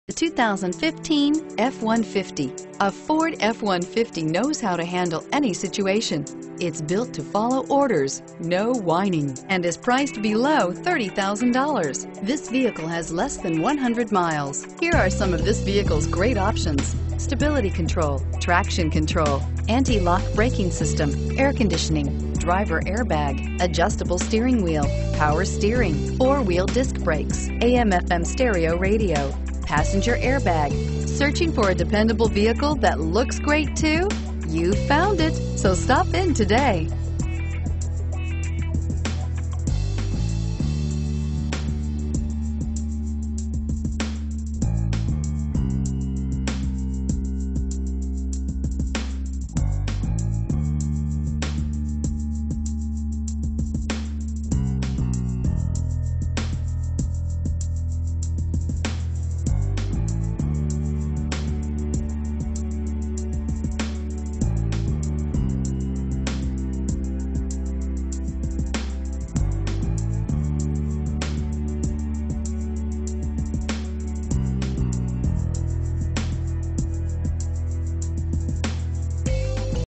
The 2015 F-150. A Ford F-150 knows how to handle any situation. It's built to follow orders, no whining, and is priced below $30,000. This vehicle has less than 100 miles. Here are some of this vehicle's great options: stability control, traction control, anti-lock braking system, air conditioning, driver airbag, adjustable steering wheel, power steering, four-wheel disc brakes, AM/FM stereo radio, passenger airbag. Searching for a dependable vehicle that looks great too? You found it, so stop in today.